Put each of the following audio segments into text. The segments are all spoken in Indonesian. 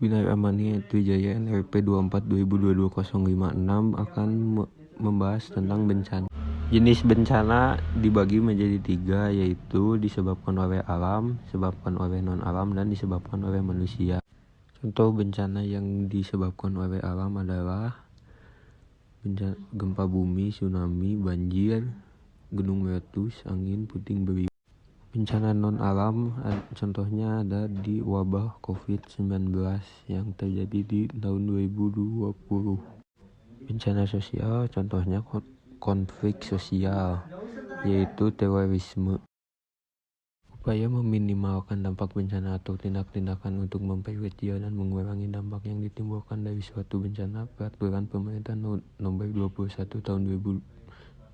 Bismillahirrahmanirrahim. NRP 24/2022-056 akan membahas tentang bencana. Jenis bencana dibagi menjadi 3, yaitu disebabkan oleh alam, disebabkan oleh non-alam, dan disebabkan oleh manusia. Contoh bencana yang disebabkan oleh alam adalah gempa bumi, tsunami, banjir, gunung meletus, angin puting beliung. Bencana non-alam contohnya ada di wabah COVID-19 yang terjadi di tahun 2020. Bencana sosial contohnya konflik sosial, yaitu terorisme. Upaya meminimalkan dampak bencana atau tindak-tindakan untuk memperkecil dan mengurangi dampak yang ditimbulkan dari suatu bencana. Peraturan Pemerintah Nomor 21 Tahun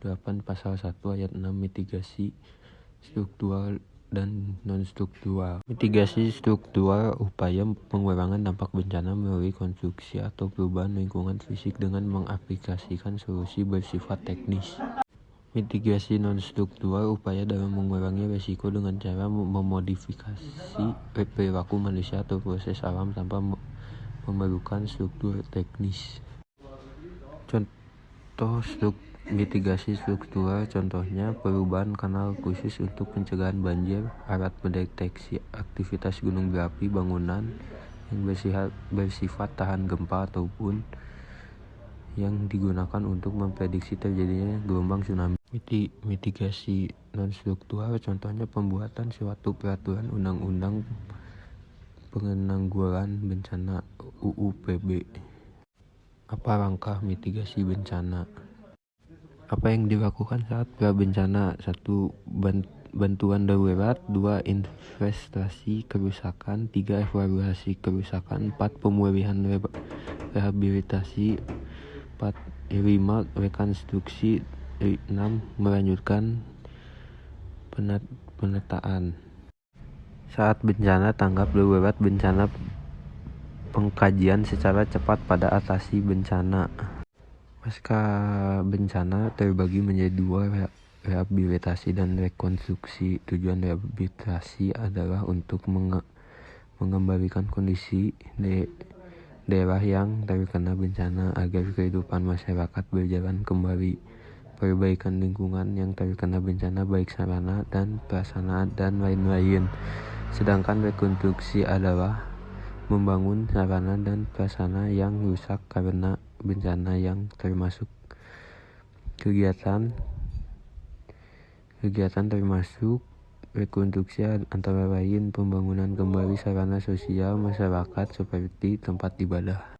2008 Pasal 1 Ayat 6 mitigasi struktural dan non-struktural. Mitigasi struktural upaya pengurangan dampak bencana melalui konstruksi atau perubahan lingkungan fisik dengan mengaplikasikan solusi bersifat teknis. Mitigasi non-struktural upaya dalam mengurangi risiko dengan cara memodifikasi perilaku manusia atau proses alam tanpa memerlukan struktur teknis. Contoh mitigasi struktural contohnya perubahan kanal khusus untuk pencegahan banjir, alat mendeteksi aktivitas gunung berapi, bangunan yang bersifat tahan gempa ataupun yang digunakan untuk memprediksi terjadinya gelombang tsunami. Mitigasi non-struktural contohnya pembuatan suatu peraturan undang-undang penanggulangan bencana UUPB. Apa langkah mitigasi bencana? Apa yang dilakukan saat prabencana? 1. Bantuan darurat. 2. Investasi kerusakan. 3. Evaluasi kerusakan. 4. Pemulihan rehabilitasi. 5. Rekonstruksi. 6. Melanjutkan penataan. Saat bencana, tanggap darurat bencana, pengkajian secara cepat pada atasi bencana. Pasca bencana terbagi menjadi 2, rehabilitasi dan rekonstruksi. Tujuan rehabilitasi adalah untuk mengembalikan kondisi daerah yang terkena bencana agar kehidupan masyarakat berjalan kembali. Perbaikan lingkungan yang terkena bencana baik sarana dan prasarana dan lain-lain. Sedangkan rekonstruksi adalah membangun sarana dan prasarana yang rusak karena bencana yang termasuk kegiatan termasuk rekonstruksi antara lain pembangunan kembali sarana sosial masyarakat seperti tempat ibadah.